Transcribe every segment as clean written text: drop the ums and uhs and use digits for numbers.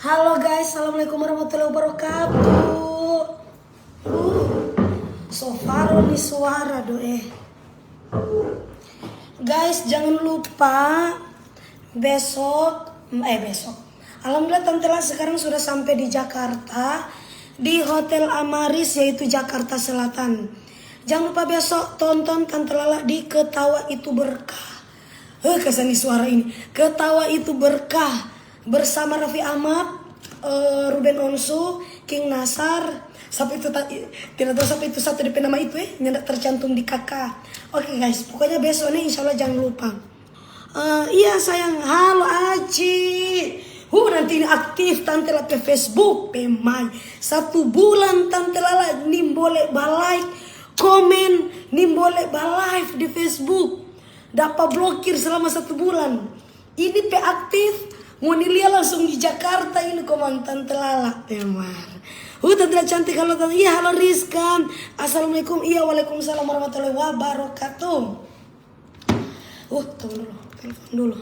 Halo guys, assalamualaikum warahmatullahi wabarakatuh. Sofaro nih suara Guys, jangan lupa besok. Alhamdulillah Tante La sekarang sudah sampai di Jakarta, di Hotel Amaris yaitu Jakarta Selatan. Jangan lupa besok tonton Tante Lala di Ketawa Itu Berkah. Kesani suara ini. Ketawa Itu Berkah bersama Raffi Ahmad, Ruben Onsu, King Nasar. Sampai itu tidak tahu sampai itu satu DP nama itu nyandak tercantum di kakak. Oke guys, pokoknya besok nih insya Allah jangan lupa. Iya sayang, halo Aci. Nanti ini aktif Tante La pe Facebook pemai. 1 bulan Tante Lala nih boleh like, komen, nih boleh live di Facebook. Dapat blokir selama 1 bulan. Ini pe aktif. Mau nilihat langsung di Jakarta ini komang Tante Lala pemar. Tante La cantik, halo Tante. Iya halo Rizka. Assalamualaikum. Iya waalaikumsalam warahmatullahi wabarakatuh. Tunggu dulu, telepon dulu.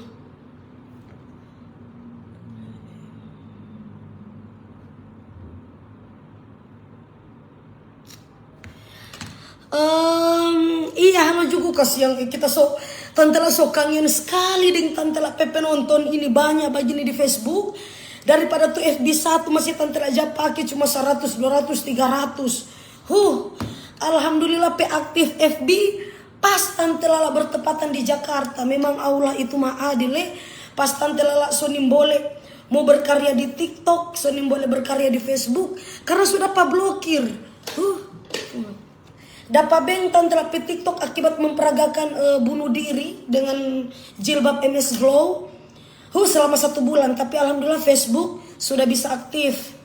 Iya halo juga kasih yang kita Tante La kangen sekali dengan Tante La penonton ini banyak begini di Facebook. Daripada tuh FB 1 masih Tante La aja pakai cuma 100, 200, 300. Alhamdulillah aktif FB pas Tante Lala bertepatan di Jakarta. Memang Allah itu maha adil. Pas Tante Lala sonim boleh mau berkarya di TikTok, sonim boleh berkarya di Facebook karena sudah blokir. Dapat beng Tante La TikTok akibat memperagakan bunuh diri dengan jilbab MS Glow. Selama 1 bulan, tapi alhamdulillah Facebook sudah bisa aktif.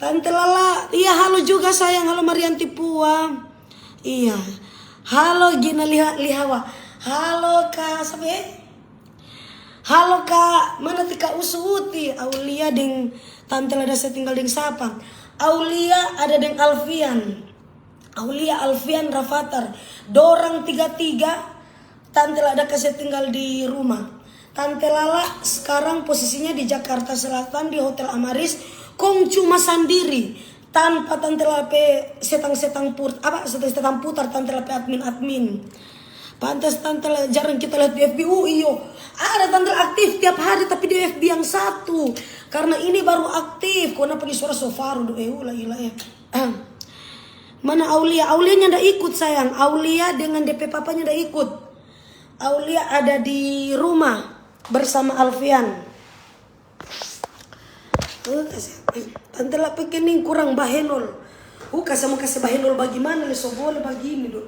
Tante Lala, iya halo juga sayang, halo Marianti Pua. Iya. Halo Gina Lihawa. Halo Kak, sampai halo Kak, mana Tika Usuti? Aulia deng Tante Lala saya tinggal deng siapa? Aulia ada deng Alfian. Aulia Alfian Rafathar. Dorang 3 Tante Lala kasih tinggal di rumah. Tante Lala sekarang posisinya di Jakarta Selatan di Hotel Amaris. Kong cuma sendiri tanpa Tante Lala setang putar Tante Lala admin. Pantas Tante Lala jarang kita lihat di FB. Ada Tante Lala aktif tiap hari tapi di FB yang satu. Karena ini baru aktif. Kenapa di suara Sofaro Mana Aulia? Aulianya ndak ikut sayang. Aulia dengan DP papanya ndak ikut. Aulia ada di rumah bersama Alfian. Tante La pekening kurang bahenol. Kasih mau kasih bahenol bagaimana so boleh begini dong.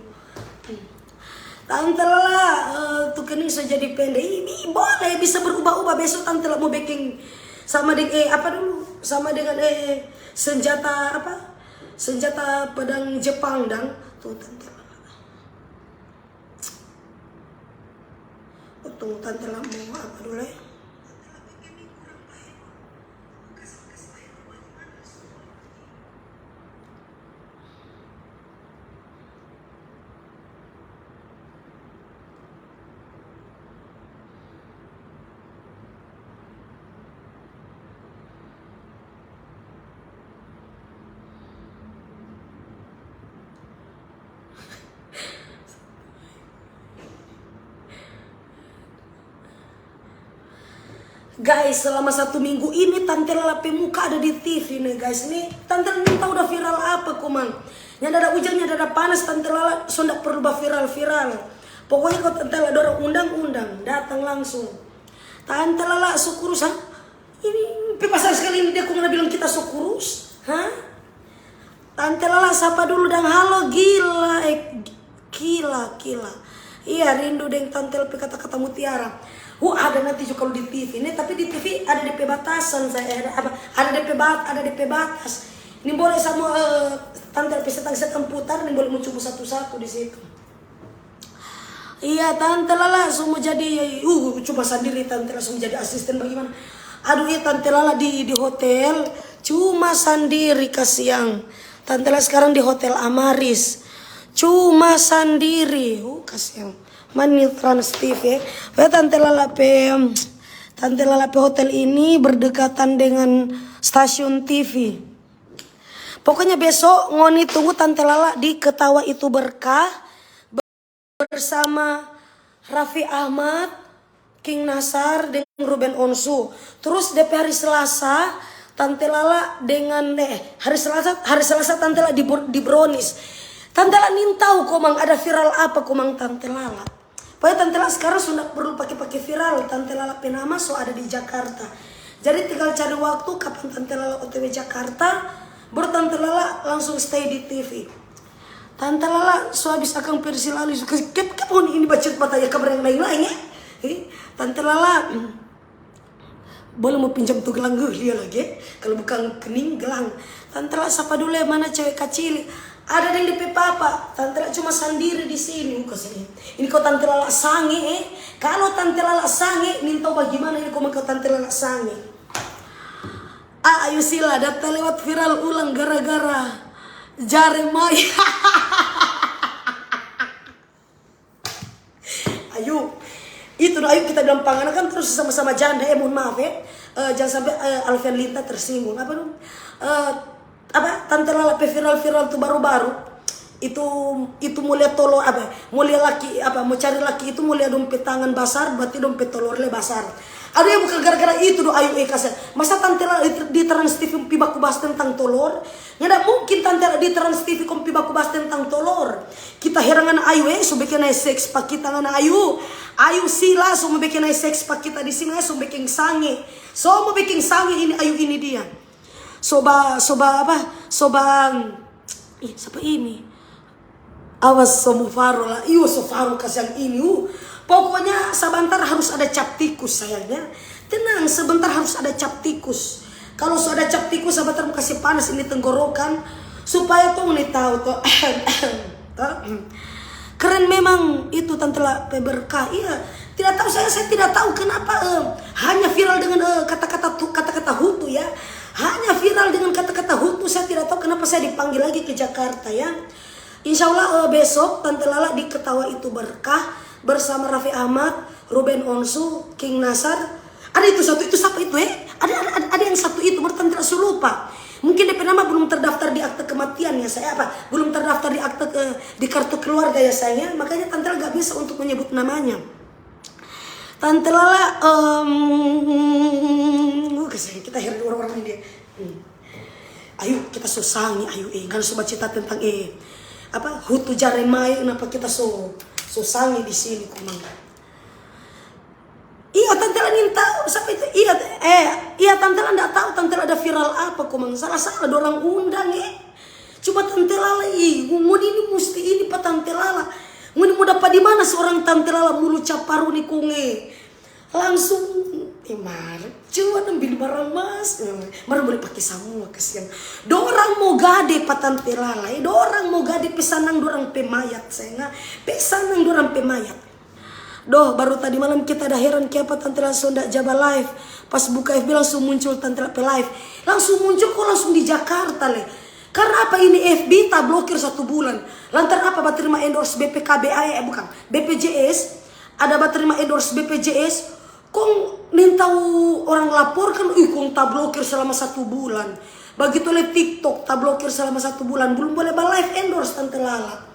Tante La tuh kening so jadi pendek. Ini boleh bisa berubah-ubah. Besok Tante La mau baking sama dengan sama dengan senjata senjata pedang Jepang dan tuh Tante La. Tunggu Tante La mau apa dulu ya? Guys, selama 1 minggu ini Tante Lala muka ada di TV nih guys. Ini Tante Lala tahu udah viral apa kumang. Yang ada hujannya, ada panas Tante Lala sudah perlu viral. Pokoknya kalau Tante Lala dorong undang-undang datang langsung. Tante Lala sukurus Ini pasal sekali ini dia kok bilang kita sukurus. Tante Lala sapa dulu dan halo gila. Gila. Iya rindu dengan Tante Lala kata-kata mutiara. Ada nanti juga kalau di TV ini, tapi di TV ada DP batasan saya ada DP batas. Ini boleh sama Tante setang putar, ini boleh mencoba satu-satu di situ. Iya Tante Lala semua jadi cuma sendiri Tante Lala semua jadi asisten bagaimana? Tante Lala di hotel cuma sendiri kasihan. Tante Lala sekarang di Hotel Amaris cuma sendiri. Kasihan. Mani Trans TV Tante Lala hotel ini berdekatan dengan stasiun TV. Pokoknya besok Ngoni tunggu Tante Lala di Ketawa Itu Berkah bersama Raffi Ahmad, King Nasar dengan Ruben Onsu. Terus DP hari Selasa Tante Lala dengan hari Selasa Tante Lala di Brownies. Tante Lala nin tahu komang ada viral apa komang Tante Lala. Pokoknya Tante Lala sekarang sudah perlu pakai viral. Tante Lala penama so ada di Jakarta. Jadi tinggal cari waktu kapan Tante Lala OTW Jakarta, baru Tante Lala langsung stay di TV. Tante Lala so habis akan versi lalu kepon ini baca bataya kabar yang lain-lain ya. Tante Lala boleh mau pinjam tuh gelang dia lagi. Kalau bukan kening gelang. Tante Lala sapa dulu ya mana cewek kecil. Ada yang di papa. Tante Lala cuma sendiri di sini. Ini kau Tante Lala sange. Kalau Tante Lala sange, nintau bagaimana ini kau mau Tante Lala sange. Ayo sila data lewat viral ulang gara-gara Jaremai. Ayo kita bilang panganan kan terus sama-sama janda. Mohon maaf ya, jangan sampai Alfian Linta tersinggung. Tante Lala viral tuh baru-baru itu mulia tolor mulia laki mau cari laki itu mulia dompet tangan basar berarti dompet tolornya basar. Ada yang bukan gara-gara itu do ayo kasih. Masa Tante Lala di Trans TV pibaku bahas tentang tolor? Nggak mungkin Tante Lala di Trans TV pibaku bahas tentang tolor. Kita herangan ayo so bikin seks pak kita ngana ayo sila so mau bikin seks pak kita di sini so bikin sange. So mau bikin sange ini ayo ini dia. Soba siapa ini? Awas somu Faro lah. Iyo so Faro kasih yang ini. Pokoknya sebentar harus ada cap tikus sayangnya. Tenang, sebentar harus ada cap tikus. Kalau sudah ada cap tikus sebentar kasih panas ini tenggorokan supaya tuh nih tahu tuh. Keren memang itu Tante Lala Berkah. Iya, tidak tahu saya tidak tahu kenapa hanya viral dengan kata-kata Hutu ya. Hanya viral dengan kata-kata Hutu. Saya tidak tahu kenapa saya dipanggil lagi ke Jakarta ya. Insya Allah besok Tante Lala di Ketawa Itu Berkah bersama Raffi Ahmad, Ruben Onsu, King Nasar. Ada itu satu itu siapa itu Ada yang satu itu baru Tante Lala lupa. Mungkin DP nama belum terdaftar di akte kematian ya saya belum terdaftar di akte di kartu keluarga ya saya. Makanya Tante Lala gak bisa untuk menyebut namanya. Tante Lala kita heran orang-orang dia. Ayo kita sosangi ayo kan sobat cerita tentang Hutu Jaremai kenapa kita sangi di sini kumang. Iya Tante Lala minta siapa itu? Iya Tante Lala enggak tahu Tante Lala ada viral apa kumang. Salah orang undang Coba Tante Lala mau ini mesti ini Pak Tante Lala. Mau dapat di mana seorang Tante Lala mulu caparu ni kunge. Langsung cuma ambil barang mas. Mana boleh pakai semua kesian. Dorang mau gade Pak Tante Lala. Dorang mau gade pesanang dorang pemayat saya pesanang dorang pemayat. Baru tadi malam kita ada heran kenapa Tante Lala sondak jaba live. Pas buka FB langsung muncul Tante Lala live. Langsung muncul kok langsung di Jakarta Karena apa ini FB tak blokir 1 bulan. Lantaran apa terima endorse BPKBA bukan BPJS. Ada terima endorse BPJS. Kong tahu orang laporkan, kong tak blokir selama 1 bulan. Begitu oleh TikTok tak blokir selama 1 bulan. Belum boleh live endorse Tante Lala.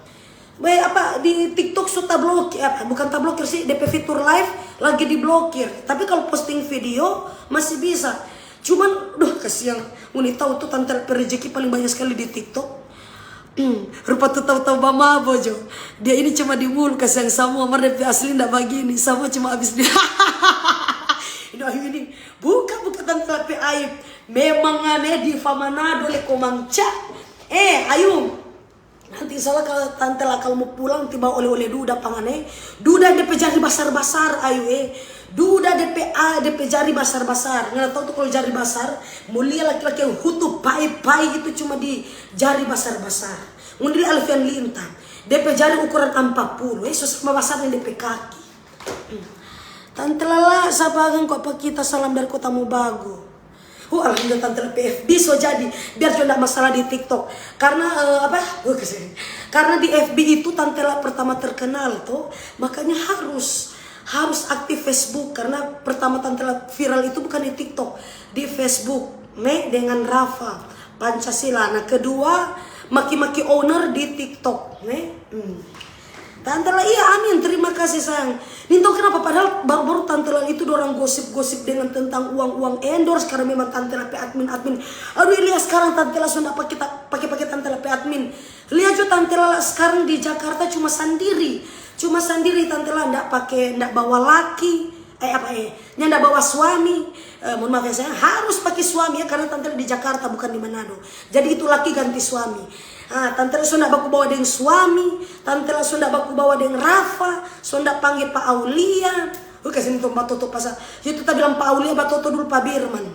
Di TikTok sudah blokir, bukan tak blokir sih, DP fitur live lagi diblokir. Tapi kalau posting video masih bisa. Cuman, kasihan. Uni tahu tuh Tante Lala rezeki paling banyak sekali di TikTok. Rupa tuh tahu mama bojo. Dia ini cuma di mulut kasih yang sama, DP asli ndak begini. Sama cuma habis dia. Ini bukan Tante Lala aib. Memang aneh di Famanado komangca. Ayo. Nanti salah kalau Tante Lala kalau mau pulang tiba oleh duda pangane. Duda DP jari basar-basar ayo Duda DP jari basar-basar. Nggak tahu tuh kalau jari basar. Mulia laki-laki yang Hutu pai-pai itu cuma di jari basar-basar. Mulia Alfian Linta. DP jari ukuran 40. Sama basarnya DP kaki. Tante Lala sabagan kok kita salam dari Kota Mobagu. Alhamdulillah Tante Lala PFB so jadi biar tidak masalah di TikTok. Karena karena di FB itu Tante Lala pertama terkenal tuh, makanya harus aktif Facebook karena pertama Tante Lala viral itu bukan di TikTok, di Facebook. dengan Rafa Pancasila. Nah kedua maki-maki owner di TikTok Tante lah iya amin, terima kasih sayang. Ninto kenapa padahal baru-baru Tante lah itu dorang gosip-gosip dengan tentang uang endorse karena memang Tante lah admin. Aduh lihat sekarang Tante lah sudah pakai Tante lah admin. Lihat juga Tante lah sekarang di Jakarta cuma sendiri Tante lah ndak bawa laki, ndak bawa suami. Mohon maaf ya saya harus pakai suami ya karena Tante lah di Jakarta bukan di Manado. Jadi itu laki ganti suami. Tante lah sudah baku bawa dengan suami, Tante lah sudah baku bawa dengan Rafa, sudah panggil Pak Aulia. Kasih itu Pak Toto pasal. Itu kita bilang Pak Aulia, Pak Toto dulu Pak Birman.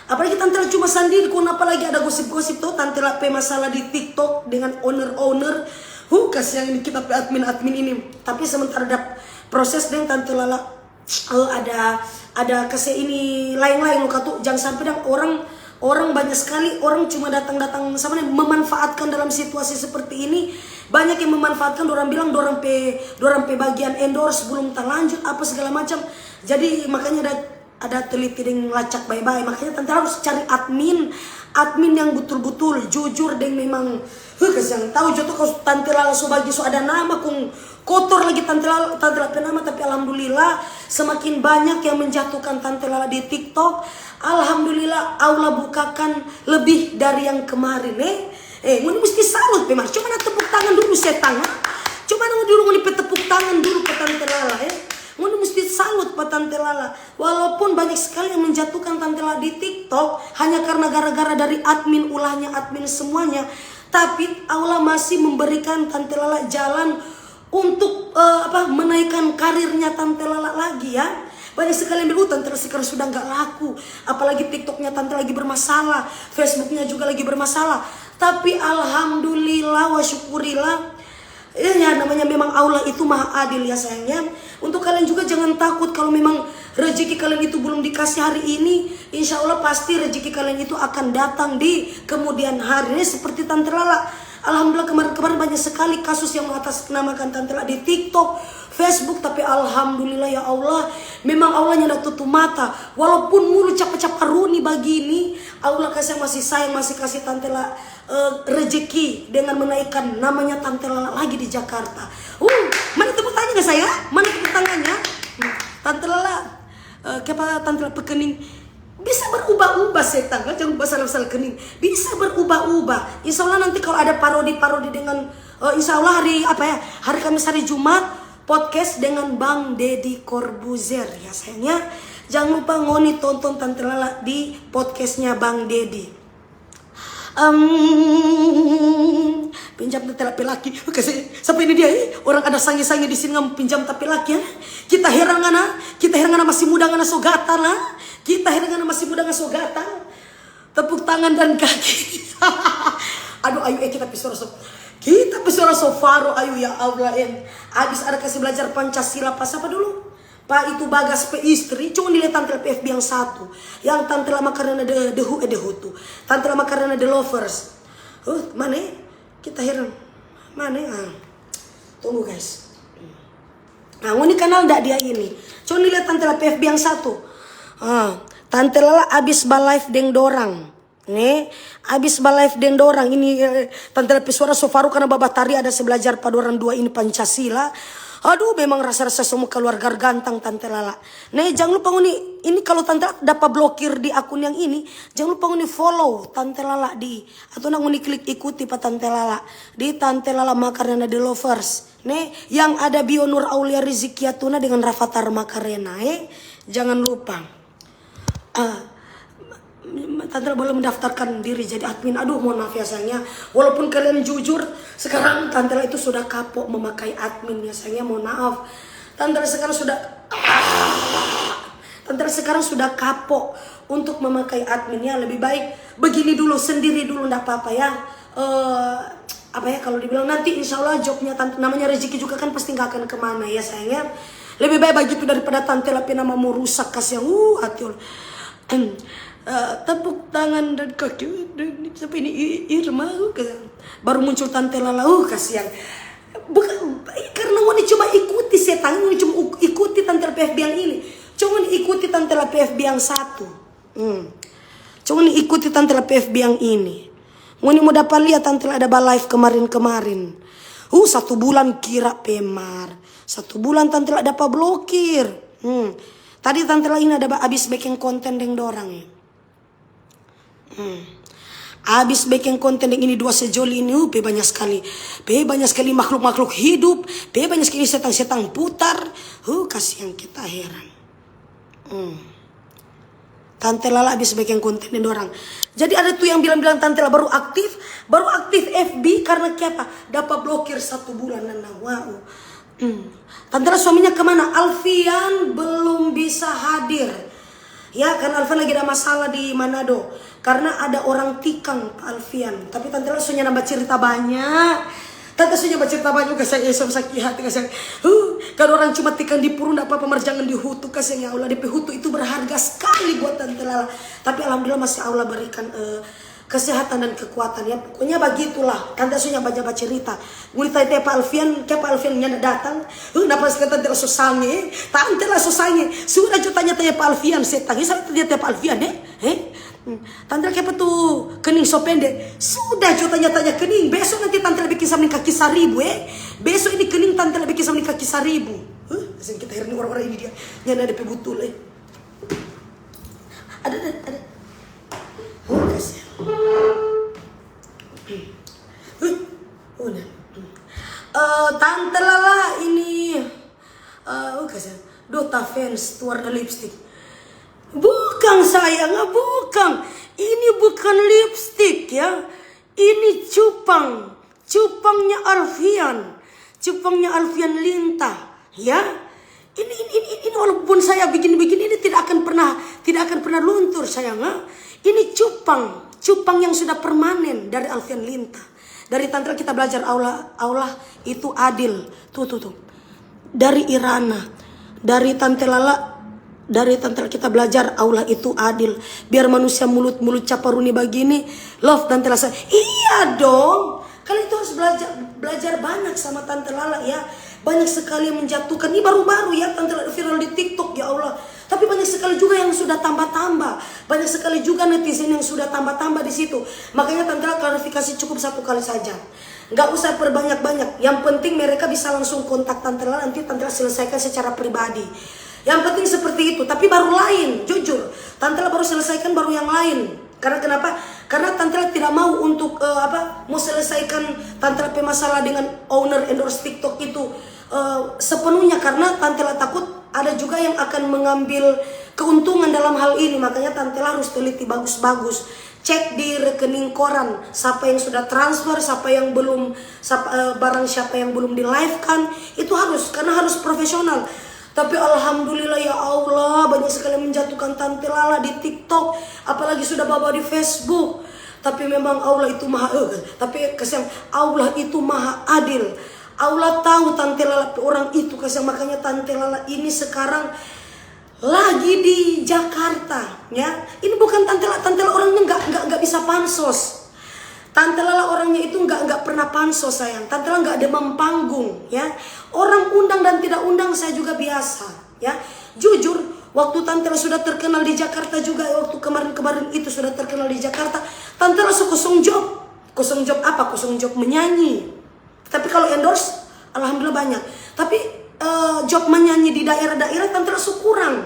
Apalagi Tante lah cuma sendiri, apalagi ada gosip-gosip tuh Tante lah masalah di TikTok dengan owner. Kasih yang ini kita admin ini. Tapi sementara ada proses dengan Tante Lala ada kasih ini lain-lain tuh jangan sampai orang banyak sekali orang cuma datang sama memanfaatkan dalam situasi seperti ini. Banyak yang memanfaatkan, orang bilang orang pe bagian endorse belum terlanjut apa segala macam. Jadi makanya ada teliti dengan lacak bye-bye. Makanya Tante harus cari admin yang betul-betul jujur dan memang yang tahu jatuh kalau Tante Lala bagi ada nama kung kotor lagi Tante Lala nama. Tapi alhamdulillah semakin banyak yang menjatuhkan Tante Lala di TikTok. Alhamdulillah Allah bukakan lebih dari yang kemarin ini mesti salut memang. Coba tepuk tangan dulu setan. Coba dulu tepuk tangan dulu ke Tante Lala Ngono mesti salut Pak Tante Lala. Walaupun banyak sekali yang menjatuhkan Tante Lala di TikTok hanya karena gara-gara dari admin ulahnya admin semuanya, tapi Allah masih memberikan Tante Lala jalan untuk menaikkan karirnya Tante Lala lagi ya. Banyak sekali yang bilang Tante Lala sekarang sudah nggak laku, apalagi TikToknya Tante lagi bermasalah, Facebooknya juga lagi bermasalah. Tapi alhamdulillah wa syukurillah, ya namanya memang Allah itu maha adil ya sayangnya. Untuk kalian juga jangan takut kalau memang rezeki kalian itu belum dikasih hari ini, insya Allah pasti rezeki kalian itu akan datang di kemudian hari. Seperti Tante Lala, alhamdulillah kemarin banyak sekali kasus yang mengatasnamakan Tante Lala di TikTok, Facebook. Tapi alhamdulillah ya Allah, memang Allahnya tidak tutup mata. Walaupun mulut cap-cap runi begini, Allah masih sayang, masih kasih Tante Lala rezeki dengan menaikkan namanya Tante Lala lagi di Jakarta. Mana tepuk tangannya saya? Mana tepuk tangannya? Tante Lala, Tante Lala pekening bisa berubah-ubah setan, jangan basal-basal kening. Bisa berubah-ubah. Insya Allah nanti kalau ada parodi dengan insya Allah hari Kamis hari Jumat podcast dengan Bang Deddy Corbuzier ya sayangnya. Jangan lupa ngoni tonton Tante Lala di podcastnya Bang Deddy. Pinjam tapi laki kasih sampai ini dia orang ada sangi-sangi di sini ngam pinjam tapi laki ya. Kita heran masih muda ngana sogatan lah. Kita heran masih muda ngana sogatan. Tepuk tangan dan kaki. Aduh ayo kita pesora sofaro ayo ya Allah habis ada kasih belajar Pancasila pas apa dulu? Pak itu Bagas pe istri, cuma dilihat Tante PFB yang satu, yang Tante Lama karena the Hutu, Tante Lama karena the lovers. Mana? Kita heran, mana? Tunggu guys. Nah, ini kanal ndak dia ini. Cuma dilihat Tante Lama PFB yang satu. Tante Lala abis balive deng dorang. Nih, abis balive deng dorang ini Tante Lala suara sofaru karena babatari ada sebelajar paduran dua ini Pancasila. Aduh memang rasa-rasa semua keluarga gantang Tante Lala. Nih jangan lupa ini kalau Tante Lala dapat blokir di akun yang ini, jangan lupa follow Tante Lala atau klik ikuti Pak Tante Lala di Tante Lala Makarena The Lovers. Nih yang ada bio Nur Aulia Rizikiatuna dengan Rafathar Makarena. Jangan lupa. Tante Lala boleh mendaftarkan diri jadi admin. Aduh mohon maaf ya sayangnya. Walaupun kalian jujur, sekarang Tante Lala itu sudah kapok memakai admin ya sayangnya. Mohon maaf. Tante Lala sekarang sudah kapok untuk memakai adminnya. Lebih baik begini dulu, sendiri dulu, ndak apa-apa ya. Kalau dibilang nanti insya Allah jobnya Tante, namanya rezeki juga kan pasti nggak akan kemana ya sayangnya. Lebih baik begitu daripada Tante Lala nama mau rusak kasih yang hati. Tepuk tangan dan kaki sampai ini Irma baru muncul Tante Lala kasihan. Bukan karena mau coba ikuti setan, mau coba ikuti Tante Lala PFB yang ini, cuma ikuti Tante Lala PFB yang satu. Cuma nih ikuti Tante La PFB yang ini. Mau dapat lihat Tante La ada live kemarin. 1 bulan kira pemar. 1 bulan Tante La dapat blokir. Tadi Tante La ini ada habis bikin konten dengan dorang ya. Habis bikin konten dengan ini 2 sejoli ini. Banyak sekali makhluk-makhluk hidup. Banyak sekali setan-setan putar. Kasihan kita heran. Tante Lala habis bikin konten dengan orang. Jadi ada tuh yang bilang Tante Lala baru aktif FB karena apa? Dapat blokir 1 bulan. Wow. Tante Lala suaminya kemana? Alfian belum bisa hadir. Ya, karena Alfian lagi ada masalah di Manado. Karena ada orang tikang Pak Alfian. Tapi Tante Lala sudah nambah cerita banyak. Tante sudah baca cerita banyak kasih sakit hati kasih. Kalau orang cuma tikang di purun tidak apa-apa, jangan di hutu kasih ya Allah. DP hutu itu berharga sekali buat Tante Lala. Tapi alhamdulillah masih Allah berikan kesehatan dan kekuatan ya. Pokoknya begitulah. Tante sudah baca cerita. Mulai tanya Pak Alfian, Pak Alfian nya datang. Dapat sekali Tante Lala susahnya. Tante Lala susahnya. Sudah tanya Pak Alfian setang. Saya tanya Pak Alfian Tante Lala tuh kening so pendek. Sudah tanya kening. Besok nanti Tante Lala bikin sama kaki 1000 Besok ini kening Tante Lala bikin sama kaki 1000. Kasih kita heran orang-orang ini dia. Nyana ada betul Ada. Kasih. Tante Lala ini kasih. Dota fans tuh warna lipstick. Bukan sayang, bukan. Ini bukan lipstick ya. Ini cupangnya Alfian. Cupangnya Alfian Linta ya. Ini walaupun saya bikin ini tidak akan pernah luntur sayang. Ini cupang yang sudah permanen dari Alfian Linta. Dari Tante kita belajar Allah itu adil. Tuh. Dari Irana, dari Tante Lala kita belajar Allah itu adil. Biar manusia mulut caparuni begini, love Tante Lala. Iya dong. Kalian itu harus belajar banyak sama Tante Lala ya. Banyak sekali yang menjatuhkan. Ini baru-baru ya Tante Lala viral di TikTok ya Allah. Tapi banyak sekali juga yang sudah tambah-tambah. Banyak sekali juga netizen yang sudah tambah-tambah di situ. Makanya Tante Lala klarifikasi cukup 1 kali saja. Nggak usah perbanyak-banyak. Yang penting mereka bisa langsung kontak Tante Lala. Nanti Tante Lala selesaikan secara pribadi. Yang penting seperti itu. Tapi baru lain, jujur. Tante Lala baru selesaikan baru yang lain. Karena kenapa? Karena Tante Lala tidak mau untuk mau selesaikan Tante Lala masalah dengan owner endorse TikTok itu sepenuhnya. Karena Tante Lala takut ada juga yang akan mengambil keuntungan dalam hal ini. Makanya Tante Lala harus teliti bagus-bagus. Cek di rekening koran siapa yang sudah transfer, siapa yang belum, barang siapa yang belum di live kan. Itu harus, karena harus profesional. Tapi alhamdulillah ya Allah, banyak sekali menjatuhkan Tante Lala di TikTok, apalagi sudah bawa di Facebook. Tapi memang Allah itu maha Allah itu maha adil. Allah tahu Tante Lala orang itu makanya Tante Lala ini sekarang lagi di Jakarta ya. Ini bukan Tante Lala orangnya nggak bisa pansos. Tante Lala orangnya itu nggak pernah pansos sayang. Tante Lala nggak demam panggung ya. Orang undang dan tidak undang saya juga biasa ya. Jujur waktu Tante Lala sudah terkenal di Jakarta juga, waktu kemarin itu sudah terkenal di Jakarta, Tante Lala kosong job. Kosong job apa? Kosong job menyanyi. Tapi kalau endorse alhamdulillah banyak. Tapi job menyanyi di daerah-daerah Tante Lala kurang.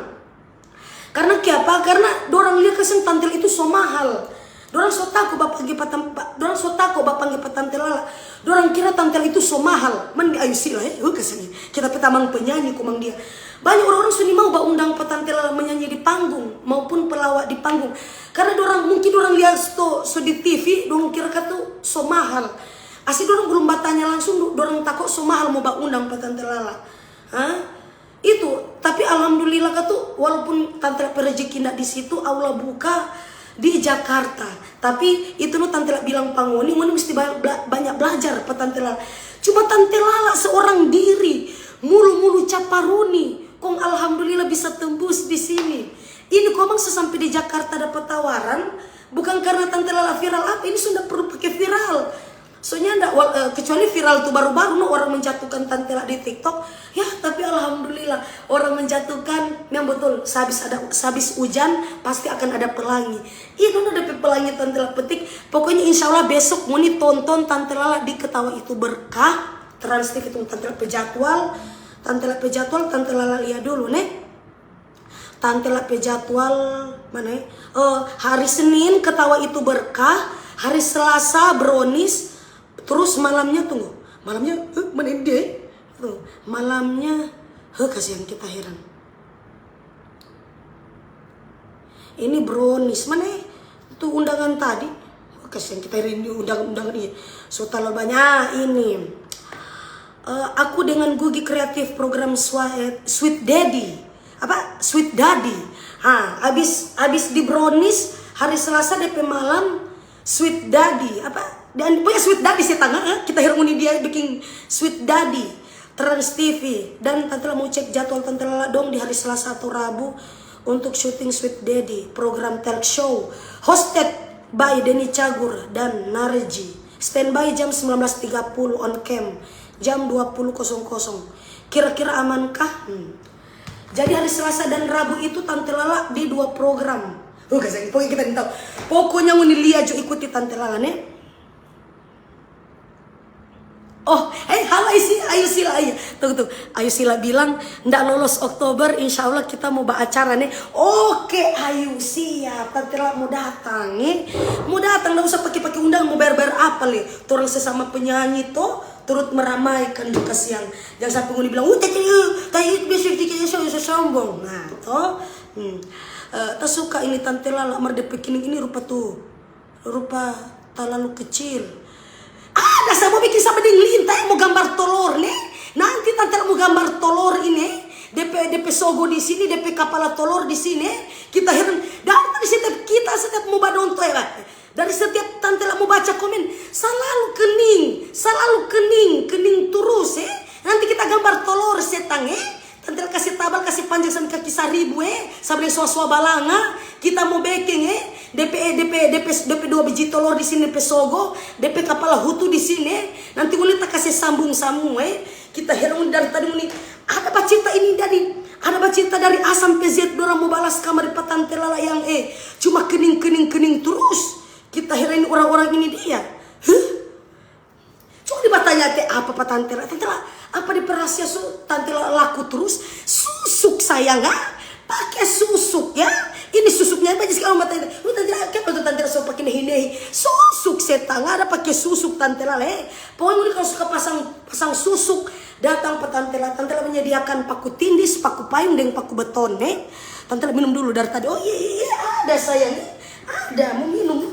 Karena apa? Karena dorang lihat kesan Tante Lala itu so mahal. Dorang so takut bapak panggil Tante Lala. Dorang kira Tante Lala itu so mahal. Mandi ayo sila kesini. Kita petamang penyanyi kumang dia. Banyak orang-orang suni mau undang Tante Lala menyanyi di panggung maupun pelawak di panggung. Karena mungkin dorang lihat so di TV, dorang kira tuh so mahal. Asli dorang belum bertanya langsung, dorang takut so mahal mau undang Tante Lala. Itu, tapi alhamdulillah tuh walaupun Tante Lala rezeki di situ, Allah buka di Jakarta. Tapi itu Tante Lala bilang pangoni mesti banyak belajar Tante Lala. Cuma Tante Lala seorang diri, mulu caparuni, kong alhamdulillah bisa tembus di sini. Ini komang sesampai di Jakarta dapat tawaran, bukan karena Tante Lala viral apa, ini sudah perlu pakai viral. Soalnya kecuali viral tuh baru-baru orang menjatuhkan Tante Ella di TikTok. Ya, tapi alhamdulillah orang menjatuhkan yang betul. Sehabis hujan pasti akan ada pelangi. Itu udah pelangi Tante Ella petik. Pokoknya insya Allah besok mau tonton Tante Ella di Ketawa Itu Berkah. Trans TV itu Tante Ella pejadwal. Tante Ella lihat dulu nih. Tante Ella pejadwal mana? Hari Senin Ketawa Itu Berkah. Hari Selasa Brownies. Terus malamnya mana dia? Tuh, malamnya kasihan kita heran. Ini Brownies mana? Tuh undangan tadi. Kasihan kita heran di undangan ini. So terlalu banyak ini. Aku dengan Gugi kreatif program Sweet Daddy. Sweet Daddy. Abis di Brownies hari Selasa DP malam Sweet Daddy. Dan punya Sweet Daddy saya tanya, kita hirunguni dia bikin Sweet Daddy Trans TV. Dan Tante Ella mau cek jadwal Tante Ella dong di hari Selasa atau Rabu untuk syuting Sweet Daddy, program talk show hosted by Denny Cagur dan Narji. Standby jam 19.30 on cam jam 20.00. Kira-kira amankah? Jadi hari Selasa dan Rabu itu Tante Ella di 2 program. Pokoknya kita tahu. Pokoknya mau lihat jo ikuti Tante Ella nih. Halo Ayu Sila. Tuh. Ayu Sila bilang ndak lolos Oktober, insya Allah kita mau acara nih. Oke Ayu siap, Tante Ella mau datang nih. Mau datang, nggak usah pakai undang, mau bayar apa nih? Orang sesama penyanyi tuh turut meramaikan juga siang. Jangan sampai nguni bilang, tadi biasa dikasih sombong. Nah, toh, tak suka ini Tante Ella merdepek ini rupa terlalu kecil. Ada saya mau bikin sama lintai mau gambar telur nih. Nanti Tante Ella mau gambar telur ini. DP sogo di sini, DP kepala telur di sini. Kita heran. Dari setiap mau badonto ya. Dari setiap Tante Ella mau baca komen selalu kening terus Nanti kita gambar telur setang Tante Ella kasih tabal, kasih panjang sampai kaki 1000 sampai suasua balanga. Kita mau baking DP 2 biji telur di sini, DP sogo, DP kepala hutu di sini. Nanti mulai tak kasih sambung Kita heran dari tadi muni ada bacita ini ada bacita dari A sampai Z dorang mau balas kamar di Tante Ella yang cuma kening terus. Kita heran orang-orang ini dia. Coba dibatanya apa Tante Ella? Tante Ella apa di perahasia Tante Ella laku terus susuk sayang pakai susuk ya. Ini susuknya banyak sekali mata itu. Tante Ella kan waktu Tante Ella so pakai nehi susuk setang ada pakai susuk Tante Ella Pokoknya kalau suka pasang susuk datang ke Tante Ella. Tante Ella menyediakan paku tindis, paku payung dan paku beton Tante Ella minum dulu dari tadi. Oh iya ada sayang ada mau minum.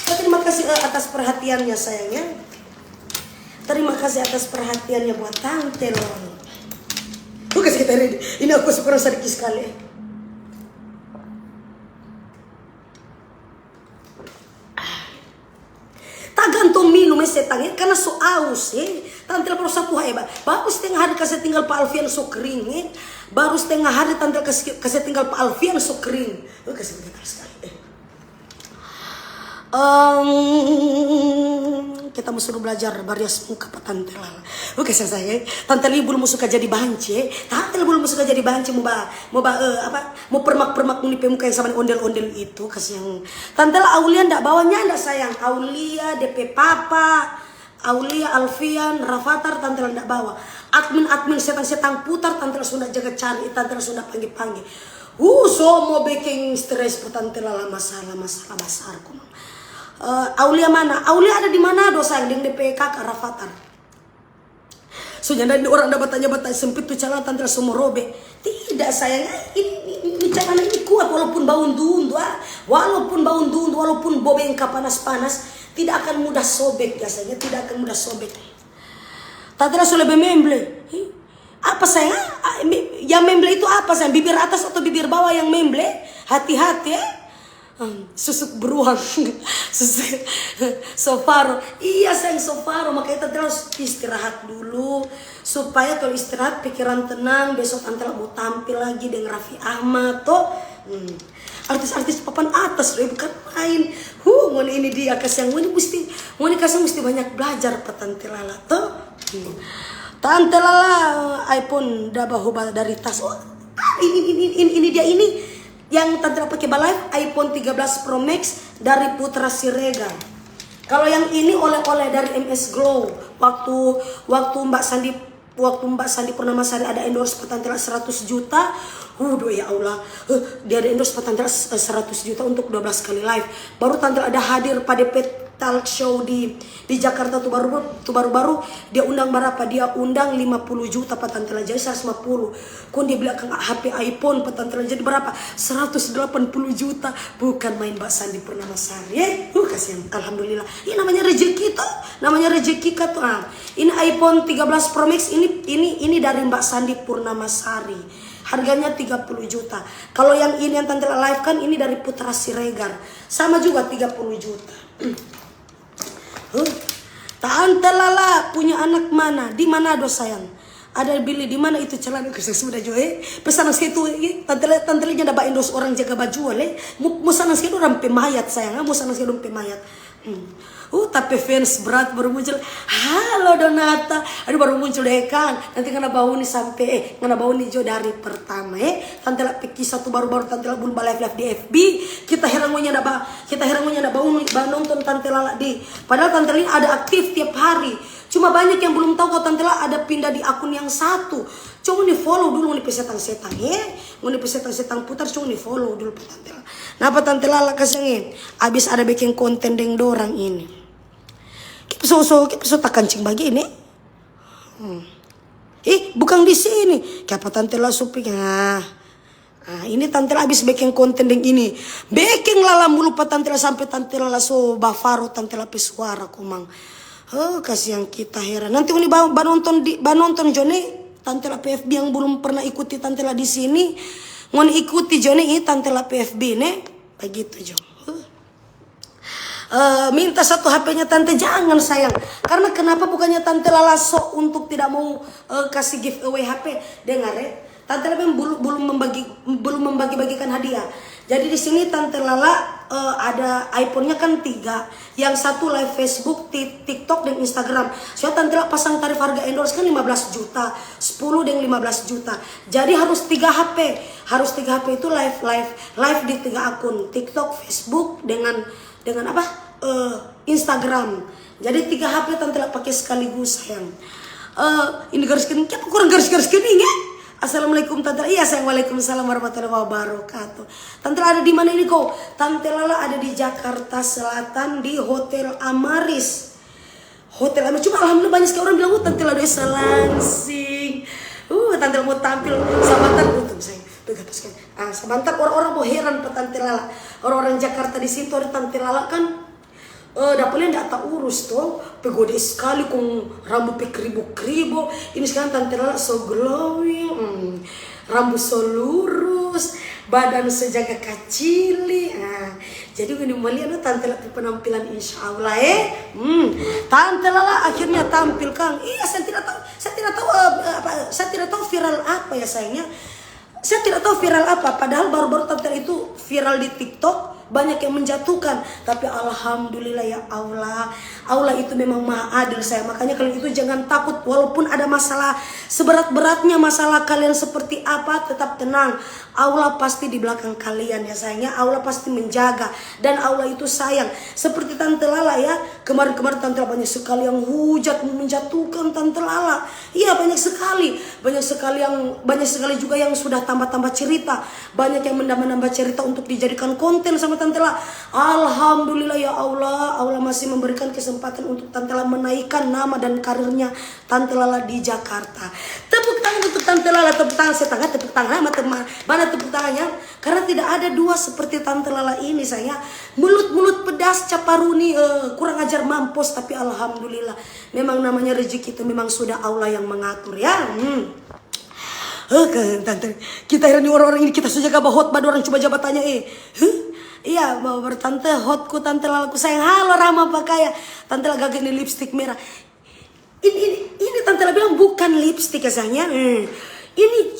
Terima kasih atas perhatiannya sayangnya. Terima kasih atas perhatiannya buat Tante Ella. Kasih kita ini aku super sedikit sekali. Tak gantung minum setangnya karena so aus Tante Ella baru 1 hari baru setengah hari kasih tinggal Pak Alfian so kering baru setengah hari Tante Ella kasih tinggal Pak Alfian so kering. Kasih kita sekali. Kita mau suruh belajar barias muka Pak Tante Ella. Oke saya Tante Ella belum suka jadi banci. Tante Ella belum suka jadi banci mau permak nih pemuka yang sama ondel-ondel itu kasih yang Tante Ella Aulia ndak bawanya ndak sayang. Aulia DP Papa, Aulia Alfian, Rafathar Tante Ella ndak bawa. Admin setan putar Tante Ella sudah jaga cari, Tante Ella sudah panggil. So mau bikin stres Pak Tante Ella masalah besar kumang. Aulia mana? Aulia ada di mana dosa yang DP kakak Rafathar. So jadi orang dapat tanya sempit tuh calon Tante Ella semua robek. Tidak sayangnya ini calon ini kuat walaupun baun dundu walaupun bobengka panas tidak akan mudah sobek biasanya tidak akan mudah sobek. Tante Ella sudah lebih memble. Apa sayang? Yang memble itu apa sayang? Bibir atas atau bibir bawah yang memble? Hati-hati susuk beruang susuk sofaro. Iya sayang sofaro. Makanya Tante Ella harus istirahat dulu supaya kalau istirahat pikiran tenang. Besok Tante Ella mau tampil lagi dengan Raffi Ahmad artis-artis papan atas bukan ngapain. Ngoni ini dia kasih yang ngoni kasih mesti banyak belajar pak Tante Lala tuh. Tante Lala iPhone dah bawa dari tas. Ini dia ini yang Tante Lala pakai live iPhone 13 Pro Max dari Putra Siregar. Kalau yang ini oleh-oleh dari MS Glow. Waktu Mbak Sandi Purnamasari ada endorse Tante Lala 100 juta. Ya Allah, dia ada endorse Tante Lala 100 juta untuk 12 kali live. Baru Tante Lala ada hadir pada talk show di Jakarta tuh baru dia undang berapa? Dia undang 50 juta Pak Tante Lala, jadi 150. Kon dia belakang HP iPhone Pak Tante Lala jadi berapa? 180 juta. Bukan main Mbak Sandi Purnamasari. Kasihan. Alhamdulillah. Ini namanya rezeki tuh. Namanya rezeki tuh. Ini iPhone 13 Pro Max ini dari Mbak Sandi Purnamasari. Harganya 30 juta. Kalau yang ini yang Tante Lala live kan ini dari Putra Siregar. Sama juga 30 juta. Tante Lala punya anak mana? Di Manado sayang. Ada beli di mana itu celana ke sudah Joe. Pesanan situ Tante Lala nya dapat endorse orang jaga baju Mau sana situ orang pemayat sayang. Mau sana situ pemayat. Tapi fans berat baru muncul. Halo Donata. Aduh baru muncul deh kan. Nanti kena bau nih sampai kena bau nih Jo dari pertama Tante Lala pikir satu baru Tante Lala belum live di FB. Kita herangunya ada bau nonton Tante Lala di. Padahal Tante Lala ada aktif tiap hari. Cuma banyak yang belum tahu kalau Tante Lala ada pindah di akun yang satu. Coba nih follow dulu nih pesetan-setan Mau nih pesetan-setan putar coba nih follow dulu Tante Lala. Kenapa Tante Lala kasih abis ada bikin konten dengan dorang ini. Kita tak kancing bagi ini. Bukan di sini. Kenapa Tante Lala suping? Ini Tante Lala habis bikin konten dengan ini. Bikin Lala mulu Pak Tante Lala sampai Tante Lala so bafaro Tante Lala pesuara kumang. Kasihan kita heran. Nanti ini nonton Joni Tante Lala PFB yang belum pernah ikuti Tante Lala di sini. Ngon ikuti Joni ini Tante Lala PFB nih. Begitu Jo. Minta satu HP-nya Tante jangan sayang. Karena kenapa bukannya Tante Lala sok untuk tidak mau kasih giveaway HP. Dengar Tante Lala belum membagi-bagikan hadiah. Jadi di sini Tante Lala ada iPhone-nya kan 3. Yang satu live Facebook, TikTok dan Instagram. Soalnya Tante Lala pasang tarif harga endorse kan 15 juta, 10 dan 15 juta. Jadi harus 3 HP. Harus 3 HP itu live di 3 akun, TikTok, Facebook dengan apa? Instagram. Jadi 3 HP Tante Lala pakai sekaligus sayang. Ini garis kening, kenapa kurang garis kening ya? Assalamualaikum Tante Lala. Iya sayang, waalaikumsalam warahmatullahi wabarakatuh. Tante Lala ada di mana ini kok? Tante Lala ada di Jakarta Selatan di Hotel Amaris. Hotel Amaris. Cuma alhamdulillah banyak sekali orang bilang Tante Lala udah selangsing. Tante Lala mau tampil sahabat untung sayang. Sebentar orang-orang mau heran Pak Tante Lala. Orang-orang Jakarta di situ ada Tante Lala kan dapatnya enggak tak urus tuh. Pegode sekali kong rambut kribo-kribo. Ini sekarang Tante Lala so glowing. Rambut so lurus, badan sejaga kacili. Jadi ini melihat Tante Lala penampilan insya Allah Tante Lala akhirnya tampil Kang. Iya saya tidak tahu viral apa ya sayangnya. Saya tidak tahu viral apa, padahal baru-baru Tante Lala itu viral di TikTok, banyak yang menjatuhkan. Tapi alhamdulillah ya Allah, Allah itu memang maha adil saya. Makanya kalian itu jangan takut, walaupun ada masalah seberat-beratnya masalah kalian seperti apa, tetap tenang. Allah pasti di belakang kalian ya sayangnya. Allah pasti menjaga dan Allah itu sayang. Seperti Tante Lala ya, kemarin-kemarin Tante Lala banyak sekali yang hujat menjatuhkan Tante Lala. Iya banyak sekali juga yang sudah tambah-tambah cerita, banyak yang menambah-nambah cerita untuk dijadikan konten sama Tante Lala. Alhamdulillah ya Allah, Allah masih memberikan kesempatan untuk Tante Lala menaikkan nama dan karirnya Tante Lala di Jakarta. Tepuk tangan untuk Tante Lala, tepuk tangan saya tangan, tepuk tangan sama teman. Mana tepuk tangannya? Karena tidak ada dua seperti Tante Lala ini saya. Mulut-mulut pedas caparuni kurang ajar mampus, tapi alhamdulillah memang namanya rezeki itu memang sudah Allah yang mengatur ya. Tante, kita ini orang-orang ini kita saja gak hot pada orang coba jabatannya iya bawa Tante hotku Tante Lala ku sayang. Halo Rama pakai ya Tante Lala gagak ini lipstick merah. Ini Tante Lala bilang bukan lipstick ya sayangnya. Ini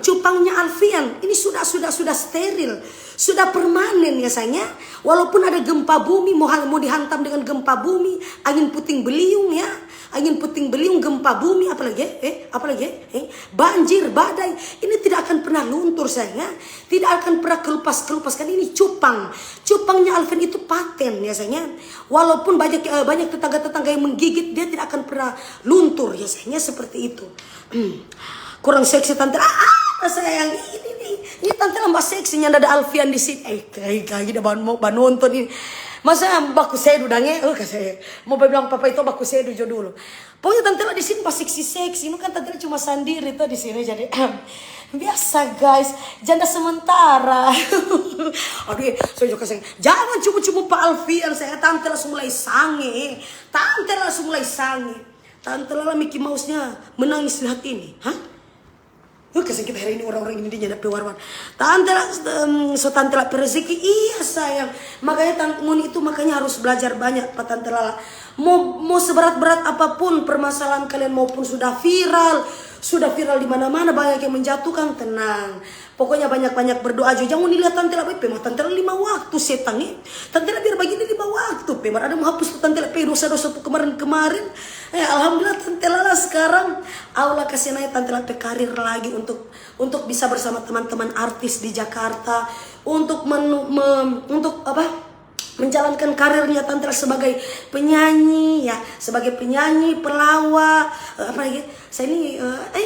cupangnya Alfian. Ini sudah steril, sudah permanen ya sayangnya. Walaupun ada gempa bumi, mau dihantam dengan gempa bumi, angin puting beliung ya. Angin puting beliung, gempa bumi, apalagi banjir, badai, ini tidak akan pernah luntur sayangnya, tidak akan pernah kelupas kan. Ini cupangnya Alfian itu paten ya sayangnya. Walaupun banyak tetangga yang menggigit, dia tidak akan pernah luntur ya sayangnya, seperti itu. Kurang seksi tante, sayang, ini tante lambah seksinya ada Alfian di sini. Kayak udah mau nonton ini. Masa baku sedu dange, kasih mau bilang papa itu baku sedu jo dulu. Pokoknya tante lah di sini pas seksi, ini kan tante cuma sendiri tuh di sini, jadi biasa guys, janda sementara. Aduh, saya juga kasih, jangan cuma Pak Alfian, saya tante langsung mulai sange, tante lah Mickey Mouse-nya menangis lihat ini, kasih kita hari ini orang-orang ini dia dapat warwan. Tante lah rezeki, iya sayang. Makanya tante Muni itu makanya harus belajar banyak Pak Tante Lala. Mau seberat-berat apapun permasalahan kalian maupun sudah viral di mana-mana, banyak yang menjatuhkan, tenang. Pokoknya banyak-banyak berdoa aja. Jangan dilihat Tante Lala Tante Lala 5 waktu setan nih. Tante Lala biar begini 5 waktu ada menghapus Tante Lala dosa-dosa kemarin. Alhamdulillah Tante Lala sekarang Allah kasih naik Tante Lala karir lagi untuk bisa bersama teman-teman artis di Jakarta, untuk menjalankan karirnya Tante Lala sebagai penyanyi ya, pelawak, apalagi saya ini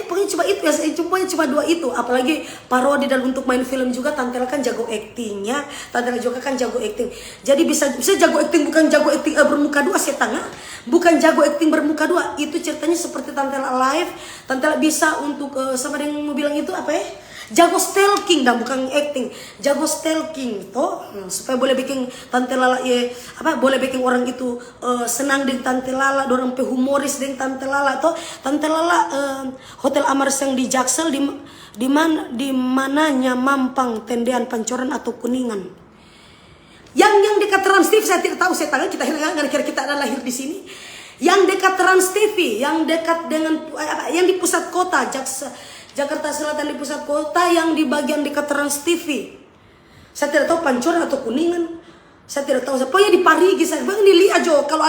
pokoknya coba itu ya, saya coba 2 itu, apalagi parodi dan untuk main film juga. Tante Lala kan jago acting ya, Tante Lala juga kan jago acting, jadi bisa jago acting, bukan jago acting bermuka 2 setengah, bukan jago acting bermuka 2. Itu ceritanya seperti Tante Lala live, Tante Lala bisa untuk sama dengan mau bilang itu apa ya, jago stalking dan bukan acting, jago stalking toh, supaya boleh bikin Tante Lala boleh bikin orang itu senang dengan Tante Lala, orang humoris dengan Tante Lala toh. Tante Lala Hotel Amaris yang di Jaksel di mananya Mampang, Tendean, Pancoran atau Kuningan. Yang dekat Trans TV saya tidak tahu, saya tangan kita kira kita ada lahir di sini. Yang dekat Trans TV, yang dekat dengan yang di pusat kota Jakarta Selatan, di pusat kota yang di bagian dekat Trans TV. Saya tidak tahu Pancoran atau Kuningan. Saya tidak tahu. Pokoknya di Parigi saya bang dilihat jo kalau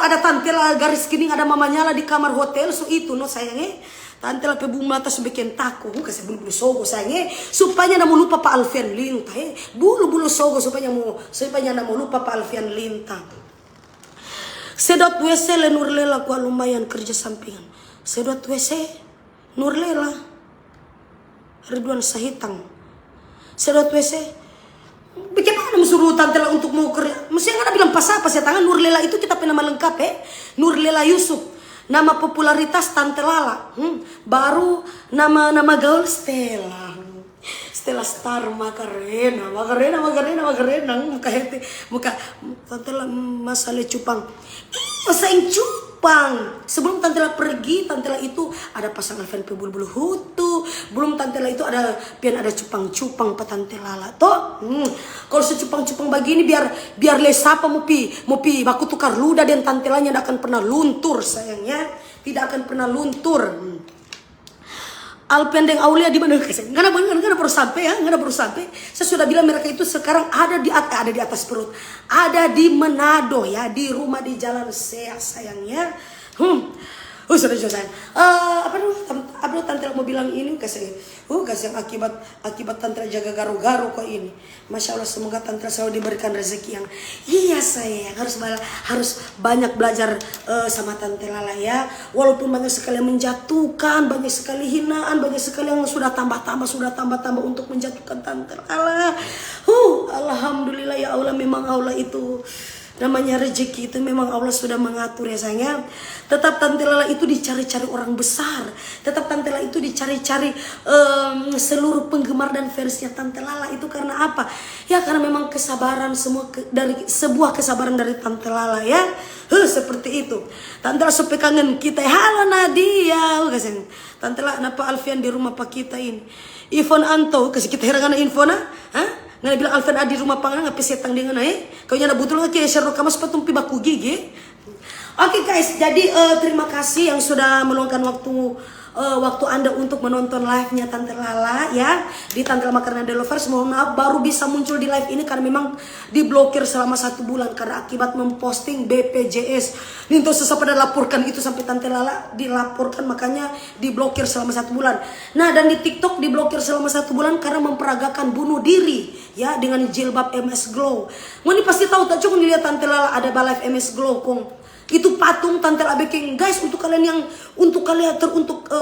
ada Tante Lala garis kuning, ada mamanya lah di kamar hotel itu sayangnya. Tante Lala bunga atas bikin taku, kasih bulu sogo sayangnya, supaya ndak mau lupa Pak Alfian Linta. Bulu sogo supaya ndak mau lupa Pak Alfian Linta. Sedot WC le Nurlela gua lumayan kerja sampingan. Sedot WC Nurlela Ridwan Sahitang. Sedot WC. Bagaimana suruh Tante Lala untuk mau kerja? Mesti nggak ada bilang pas apa saya tangan Nurlela itu kita punya nama lengkap Nurlela Yusuf. Nama popularitas Tante Lala. Baru nama gaul Stella. Stella Star Macarena. Muka Tante Lala masalah cupang. Masa yang cupang. Sebelum Tante Lala pergi, Tante Lala itu ada pasang Alfian bulu-bulu hutu. Belum Tante Lala itu ada cupang Pak Tante Lala toh. Kalau secupang-cupang begini biar lesapa mau pi baku tukar luda dan Tante Lala tidak akan pernah luntur sayangnya. Tidak akan pernah luntur. Alfian dan Aulia di mana? Nggak baru sampai. Saya sudah bilang mereka itu sekarang ada di atas perut, ada di Manado ya, di rumah di Jalan Sea sayangnya. Sudah sayang. Apa Tante mau bilang ini kasih yang akibat Tante jaga garu-garu kok ini. Masya Allah, semoga Tante selalu diberikan rezeki yang sayang. Harus banyak belajar sama Tante Lala ya. Walaupun banyak sekali yang menjatuhkan, banyak sekali hinaan, banyak sekali yang sudah tambah untuk menjatuhkan Tante Lala. Alhamdulillah ya Allah, memang Allah itu namanya rezeki itu memang Allah sudah mengatur ya sayangnya. Tetap Tante Lala itu dicari-cari orang besar. Tetap Tante Lala itu dicari-cari seluruh penggemar dan fansnya Tante Lala. Itu karena apa? Ya karena memang kesabaran sebuah kesabaran dari Tante Lala ya. Seperti itu. Tante Lala sampai kangen kita. Halo Nadia. Tante Lala napa Alfian di rumah pak kita ini. Ivon Anto kasih kita herangan info na? Nggak bilang Alfian ada di rumah pangan ngapain setang dengan kau nyana butuh lagi Sherlock kamas patumpi baku gigi. Oke guys, jadi terima kasih yang sudah meluangkan waktu waktu Anda untuk menonton live-nya Tante Lala ya di Tante Lala Makarena The Lovers. Mohon maaf baru bisa muncul di live ini karena memang diblokir selama 1 bulan karena akibat memposting BPJS. Ninto susah pada laporkan itu sampai Tante Lala dilaporkan, makanya diblokir selama 1 bulan. Nah, dan di TikTok diblokir selama 1 bulan karena memperagakan bunuh diri ya dengan jilbab MS Glow. Ini pasti tahu tak cukup dilihat Tante Lala ada live MS Glow kong. Itu patung Tante Lala bikin guys untuk kalian yang untuk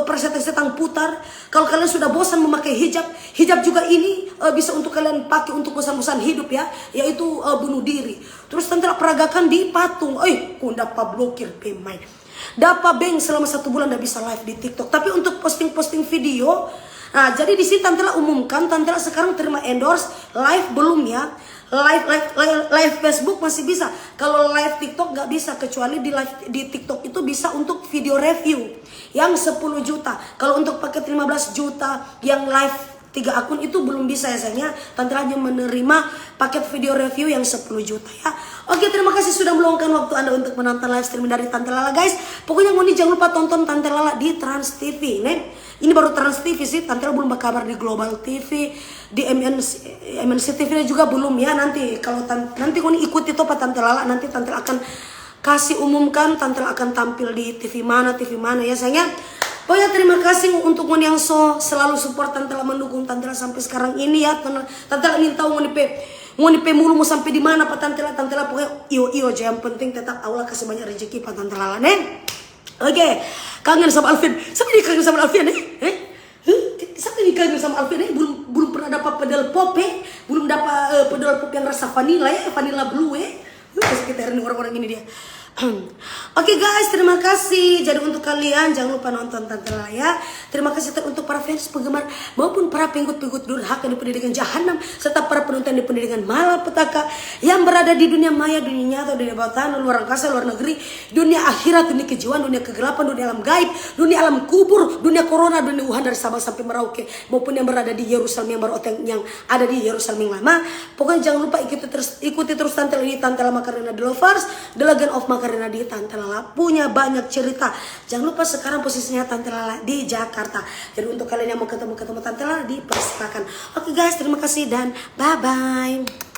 persetan putar. Kalau kalian sudah bosan memakai hijab, hijab juga ini bisa untuk kalian pakai untuk bosan-bosan hidup ya, yaitu bunuh diri. Terus Tante Lala peragakan di patung. Kok dapat blokir pemain. Dapat beng selama 1 bulan tidak bisa live di TikTok. Tapi untuk posting-posting video, nah jadi di sini Tante Lala umumkan, Tante Lala sekarang terima endorse, live belum ya. Live Facebook masih bisa. Kalau live TikTok nggak bisa, kecuali di TikTok itu bisa untuk video review yang 10 juta. Kalau untuk paket 15 juta yang live 3 akun itu belum bisa ya sayangnya. Tante hanya menerima paket video review yang 10 juta ya. Oke, terima kasih sudah meluangkan waktu Anda untuk menonton live stream dari Tante Lala guys. Pokoknya Ngoni jangan lupa tonton Tante Lala di Trans TV. Ini baru Trans TV sih, Tante Lala belum berkabar di Global TV, di MNC TV juga belum ya. Nanti kalau nanti Ngoni ikuti topa Tante Lala, nanti Tante Lala akan kasih umumkan, Tante Lala akan tampil di TV mana ya sayangnya. Pokoknya terima kasih untuk Ngoni yang selalu support Tante Lala, mendukung Tante Lala sampai sekarang ini ya. Tante Lala ingin tahu Ngoni mulu mau sampai di mana Pak Tante Lala pokoknya iyo aja, yang penting tetap Allah kasih banyak rezeki Pak Tante Lala Oke, kangen sama Alvin. Siapa nih kangen sama Alvin Siapa nih kangen sama Alvin belum pernah dapat pedal pop belum dapat pedal pop yang rasa vanilla vanilla blue Sekitar orang-orang ini dia. Oke guys, terima kasih. Jadi untuk kalian jangan lupa nonton Tante Lala ya. Terima kasih untuk para fans, penggemar maupun para pengikut-pengikut durhaka di pendidikan jahanam, serta para penonton di pendidikan malapetaka yang berada di dunia maya, dunia nyata, dunia bawah tanah, luar angkasa, luar negeri, dunia akhirat, dunia kejiwaan, dunia kegelapan, dunia alam gaib, dunia alam kubur, dunia corona, dunia Wuhan dari Sabang sampai Merauke, maupun yang berada di Yerusalem yang baru yang ada di Yerusalem yang lama. Pokoknya jangan lupa ikuti terus Tante Lala di Tante Lala Makarena The Lovers, The Legend of Makarena di Tante Lala punya banyak cerita. Jangan lupa sekarang posisinya Tante Lala di Jakarta. Jadi untuk kalian yang mau ketemu Tante Lala, dipersilakan. Oke guys, terima kasih dan bye bye.